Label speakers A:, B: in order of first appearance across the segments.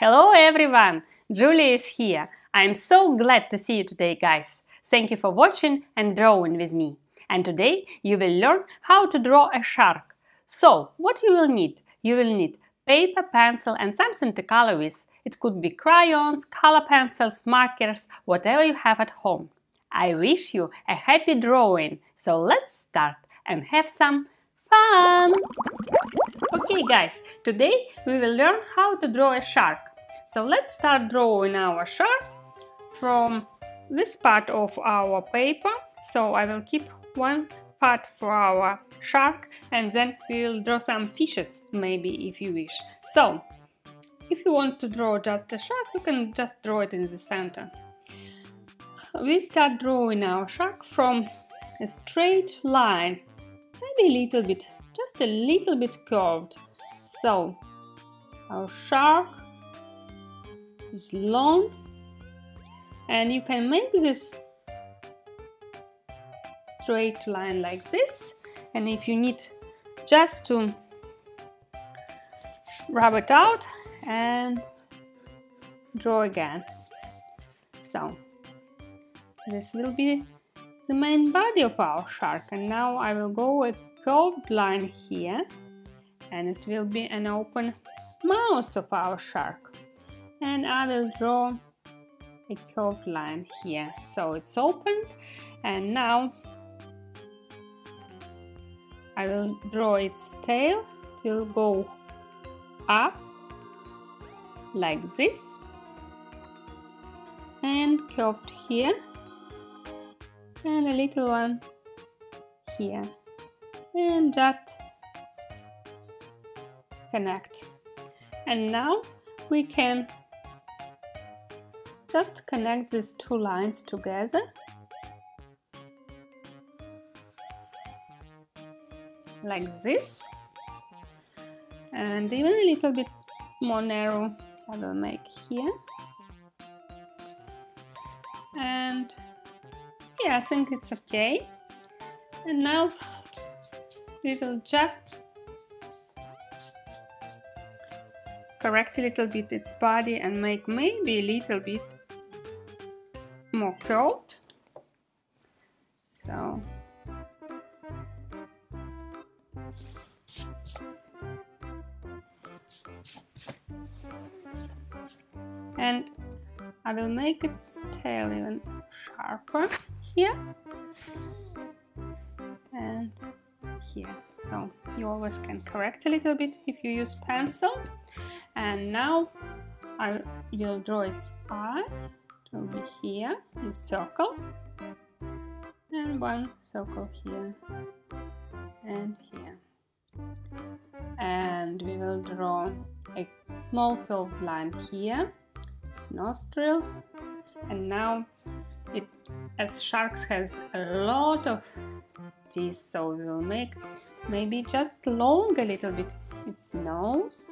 A: Hello everyone! Julia is here. I'm so glad to see you today, guys. Thank you for watching and drawing with me. And today you will learn how to draw a shark. So, what you will need? You will need paper, pencil and something to color with. It could be crayons, color pencils, markers, whatever you have at home. I wish you a happy drawing. So let's start and have some fun! Okay guys, today we will learn how to draw a shark. So let's start drawing our shark from this part of our paper. So I will keep one part for our shark and then we will draw some fishes, maybe if you wish. So, if you want to draw just a shark, you can just draw it in the center. We start drawing our shark from a straight line, maybe a little bit, just a little bit curved. So, our shark is long and you can make this straight line like this, and if you need just to rub it out and draw again. So this will be the main body of our shark, and now I will go a curved line here and it will be an open mouth of our shark, and I will draw a curved line here, so it's opened. And now I will draw its tail. It will go up like this and curved here and a little one here, and just connect. And now we can just connect these two lines together like this, and even a little bit more narrow I will make here. And yeah, I think it's okay. And now we will just correct a little bit its body and make maybe a little bit more curved. So and I will make its tail even sharper here and here. So you always can correct a little bit if you use pencil. And now I will draw its eye. It will be here in a circle, and one circle here and here. And we will draw a small curved line here, its nostril. And now it, as sharks has a lot of teeth, so we will make maybe just long a little bit its nose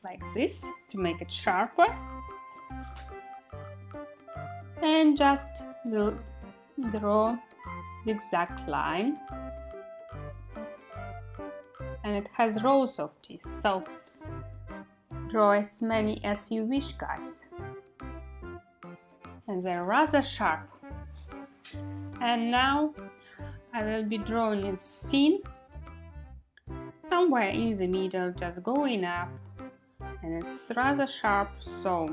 A: like this to make it sharper, and just will draw zigzag line, and it has rows of teeth, so draw as many as you wish, guys, and they're rather sharp. And now I will be drawing its fin somewhere in the middle, just going up, and it's rather sharp, so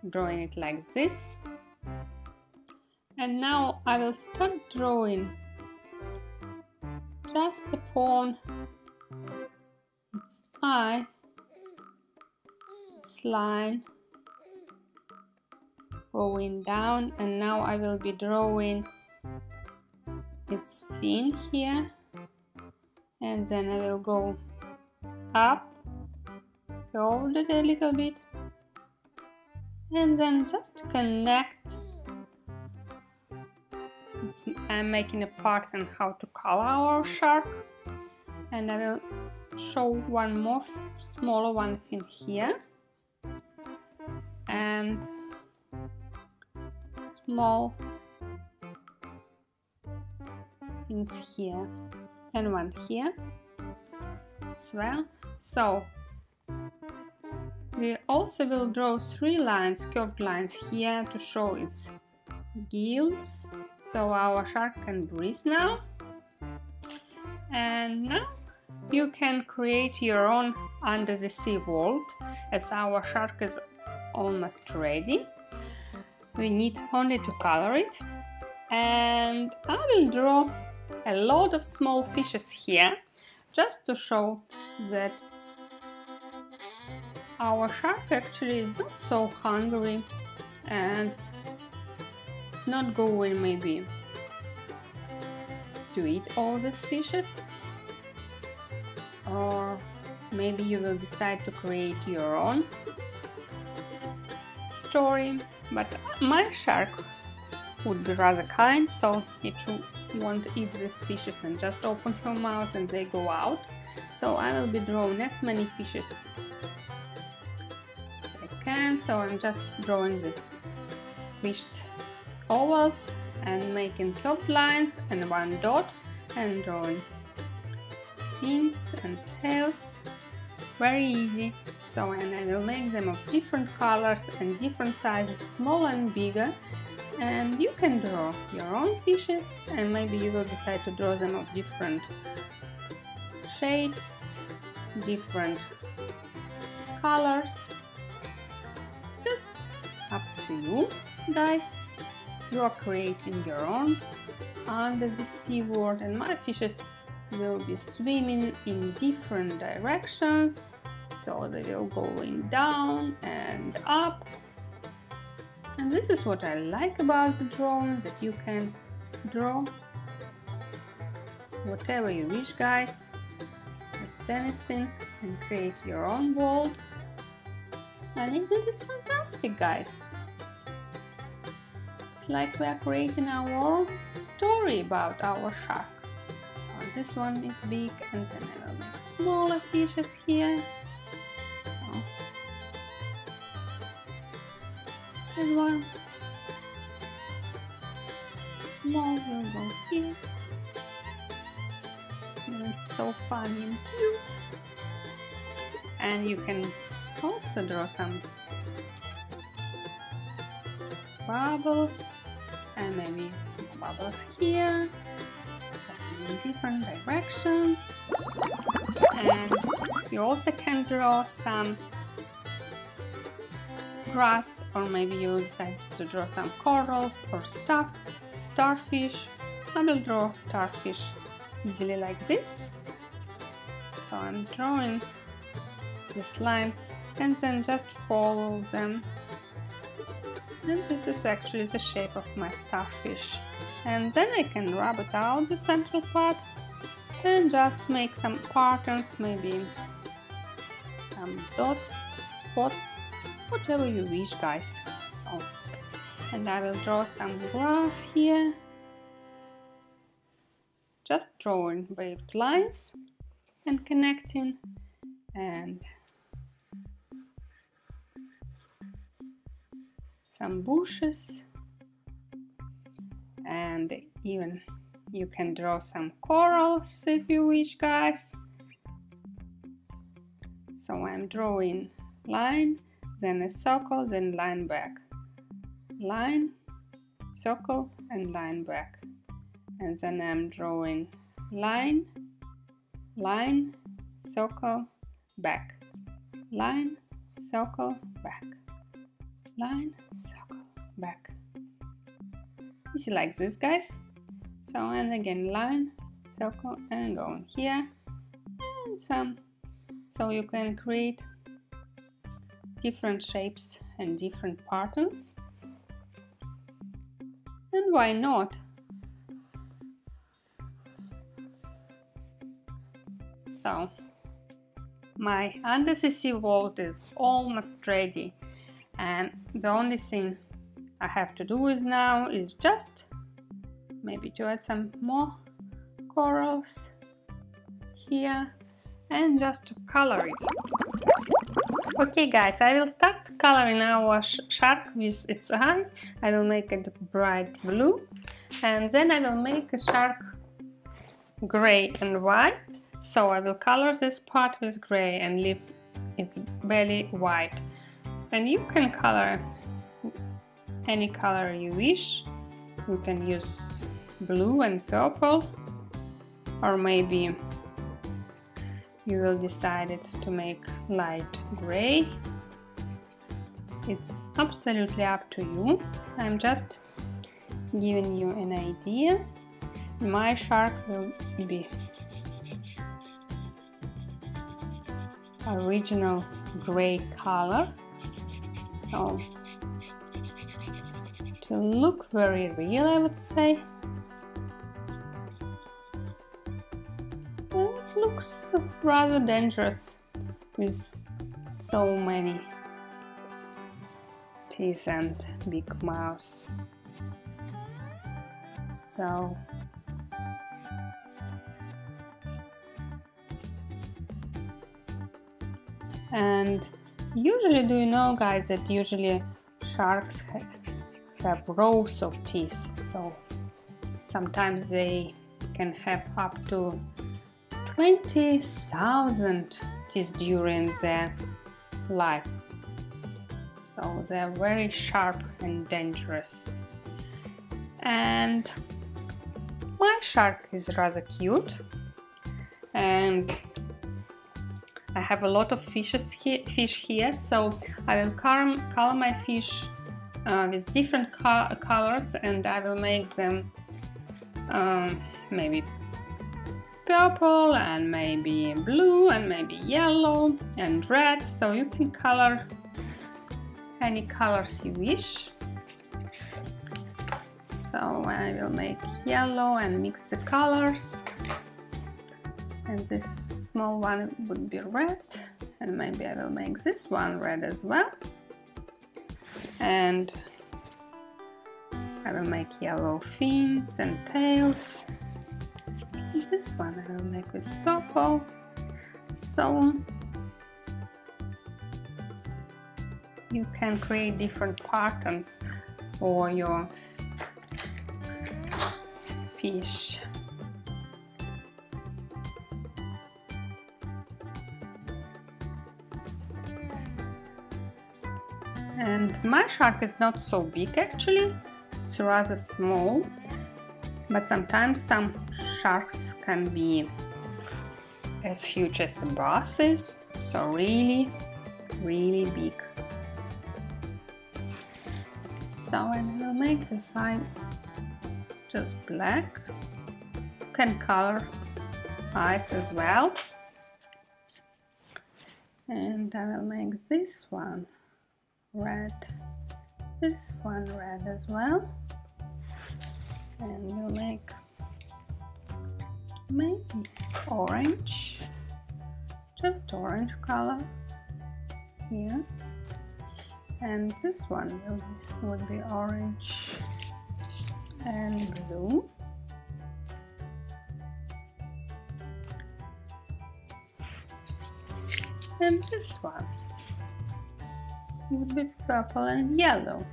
A: drawing it like this. And now I will start drawing just upon its eye, this line going down, and now I will be drawing its fin here, and then I will go up, curve it a little bit, and then just connect. I'm making a part on how to color our shark, and I will show one more smaller one fin here and small fins here and one here. as well. So we also will draw 3 lines, curved lines here to show its gills, so our shark can breathe now. And now you can create your own under the sea world, as our shark is almost ready. We need only to color it, and I will draw a lot of small fishes here just to show that our shark actually is not so hungry and it's not going maybe to eat all these fishes, or maybe you will decide to create your own story. But my shark would be rather kind, so it won't eat these fishes and just open her mouth and they go out. So I will be drawing as many fishes as I can. So I'm just drawing these squished ovals and making curved lines and 1 dot, and drawing fins and tails. Very easy. So, and I will make them of different colors and different sizes, small and bigger. And you can draw your own fishes, and maybe you will decide to draw them of different shapes, different colors. Just up to you, guys. You are creating your own under the sea world, and my fishes will be swimming in different directions, so they will going down and up. And this is what I like about the drawing, that you can draw whatever you wish, guys, just anything, and create your own world. And isn't it fantastic, guys? It's like we are creating our own story about our shark. So this one is big, and then I will make smaller fishes here. So and one small will go here. And it's so funny and cute. And you can also draw some bubbles, and maybe bubbles here in different directions. And you also can draw some grass, or maybe you will decide to draw some corals or starfish. I will draw starfish easily like this. So I'm drawing these lines and then just follow them. And this is actually the shape of my starfish. And then I can rub it out, the central part, and just make some patterns, maybe some dots, spots, whatever you wish, guys. So, and I will draw some grass here, just drawing waved lines and connecting, and some bushes, and even you can draw some corals if you wish, guys. So I'm drawing line, then a circle, then line back, line, circle, and line back, and then I'm drawing line, line, circle, back, line, circle, back, line, circle, back. Easy like this, guys. So, and again line, circle, and going here, and some. So you can create different shapes and different patterns. And why not? So my under the sea world is almost ready, and the only thing I have to do now is just maybe to add some more corals here and just to color it. Okay, guys, I will start coloring our shark with its eye. I will make it bright blue, and then I will make a shark gray and white. So I will color this part with gray and leave its belly white. And you can color any color you wish. You can use blue and purple, or maybe you will decide to make light gray. It's absolutely up to you. I'm just giving you an idea. My shark will be original gray color, so to look very real, I would say. And it looks rather dangerous with so many teeth and big mouth. So and usually, do you know, guys, that usually sharks have rows of teeth, so sometimes they can have up to 20,000 teeth during their life. So they're very sharp and dangerous. And my shark is rather cute, and I have a lot of fish here, so I will color my fish with different colors, and I will make them maybe purple and maybe blue and maybe yellow and red, so you can color any colors you wish. So I will make yellow and mix the colors, and this small one would be red, and maybe I will make this one red as well, and I will make yellow fins and tails. And this one I will make with purple. So you can create different patterns for your fish. And my shark is not so big actually, it's rather small, but sometimes some sharks can be as huge as a bass is, so really big. So I will make the side just black. You can color eyes as well, and I will make this one red, this one red as well, and we'll make maybe orange, just orange color here, and this one would be orange and blue, and this one would be purple and yellow.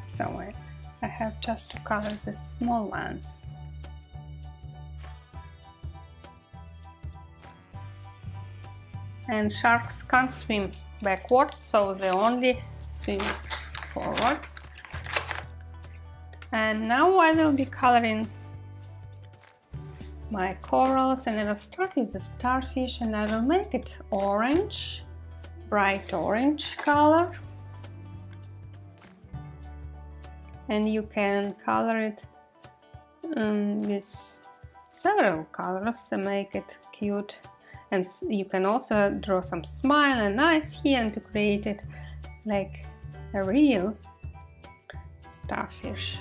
A: So I have just to color the small ones. And sharks can't swim backwards, so they only swim forward. And now I will be coloring my corals, and I will start with the starfish, and I will make it orange, bright orange color. And you can color it with several colors and make it cute. And you can also draw some smile and eyes here, and to create it like a real starfish.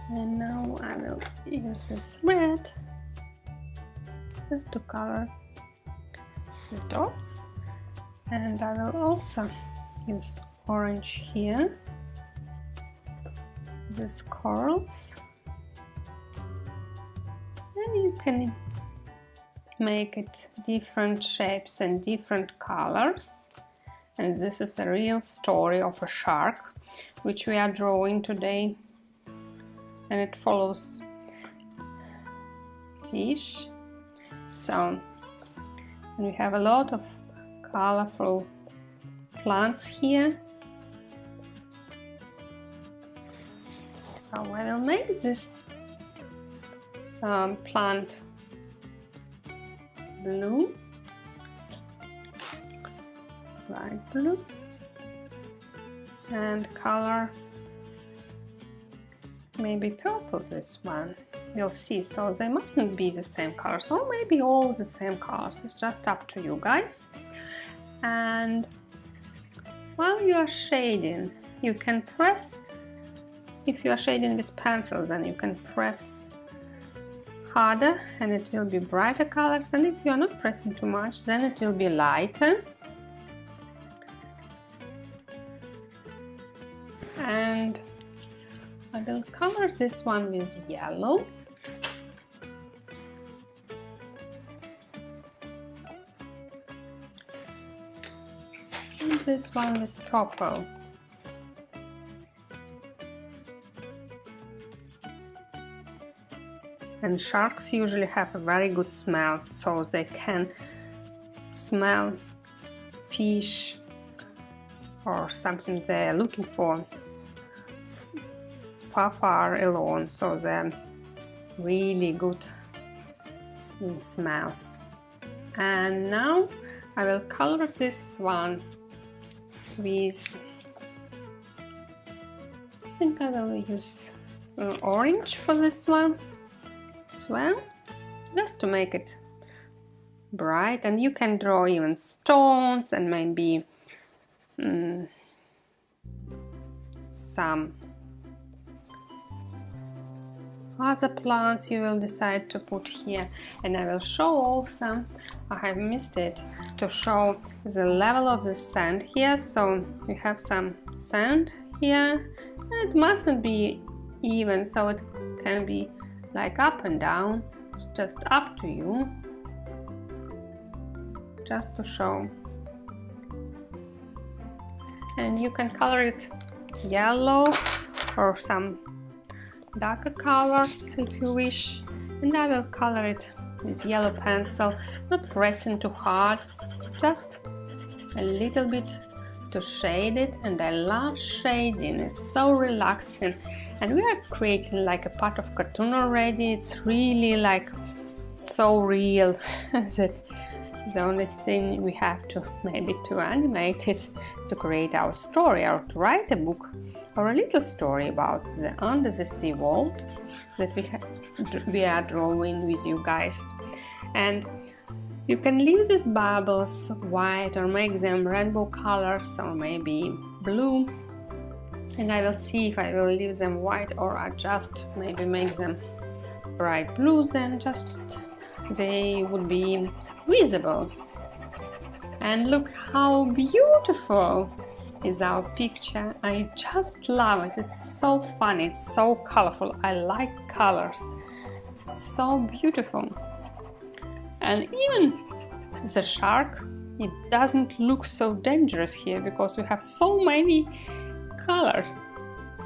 A: And now I will use this red just to color the dots, and I will also use orange here, these corals, and you can make it different shapes and different colors. And this is a real story of a shark which we are drawing today, and it follows fish. So we have a lot of colorful plants here. So I will make this plant blue, light blue, and color maybe purple this one. You'll see, so they mustn't be the same colors, or maybe all the same colors. It's just up to you guys. And while you are shading, you can press, if you are shading with pencils, then you can press harder and it will be brighter colors, and if you are not pressing too much, then it will be lighter. And I will color this one with yellow. And this one with purple. And sharks usually have a very good smell, so they can smell fish or something they are looking for far along, so they're really good in smells. And now I will color this one with, I think I will use orange for this one as well, just to make it bright. And you can draw even stones and maybe some other plants you will decide to put here. And I will show also, I have missed it, to show the level of the sand here. So we have some sand here, and it mustn't be even, so it can be like up and down. It's just up to you, just to show. And you can color it yellow or some darker colors if you wish. And I will color it with yellow pencil, not pressing too hard, just a little bit to shade it. And I love shading, it's so relaxing. And we are creating like a part of cartoon already. It's really like so real that the only thing we have to maybe to animate it, to create our story, or to write a book or a little story about the under the sea world that we are drawing with you guys. And you can leave these bubbles white or make them rainbow colors or maybe blue. And I will see if I will leave them white or adjust, maybe make them bright blue, then just they would be visible. And look how beautiful is our picture. I just love it. It's so funny, it's so colorful. I like colors. It's so beautiful. And even the shark, it doesn't look so dangerous here because we have so many colors.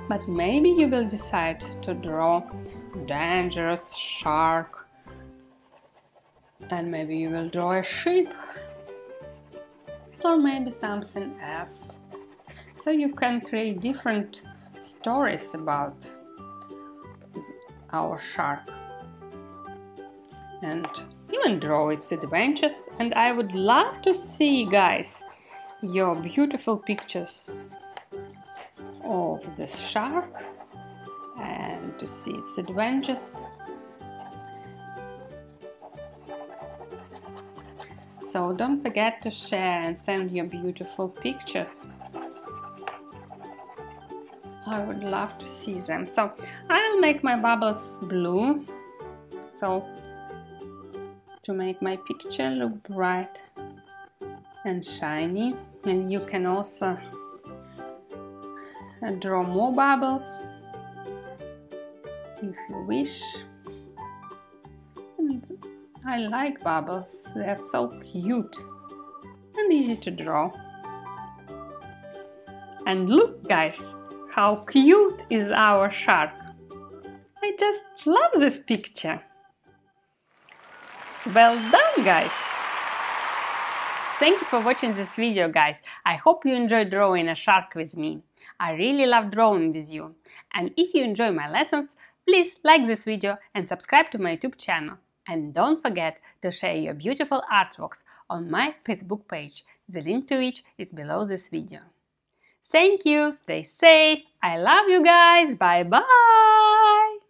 A: But maybe you will decide to draw dangerous shark, and maybe you will draw a sheep or maybe something else. So you can create different stories about our shark and even draw its adventures. And I would love to see, guys, your beautiful pictures of the shark and to see its adventures. So don't forget to share and send your beautiful pictures. I would love to see them. So I'll make my bubbles blue, so to make my picture look bright and shiny. And you can also draw more bubbles if you wish. I like bubbles, they are so cute and easy to draw. And look guys, how cute is our shark! I just love this picture! Well done guys! Thank you for watching this video guys. I hope you enjoyed drawing a shark with me. I really love drawing with you. And if you enjoy my lessons, please like this video and subscribe to my YouTube channel. And don't forget to share your beautiful artworks on my Facebook page, the link to which is below this video. Thank you, stay safe, I love you guys, bye bye!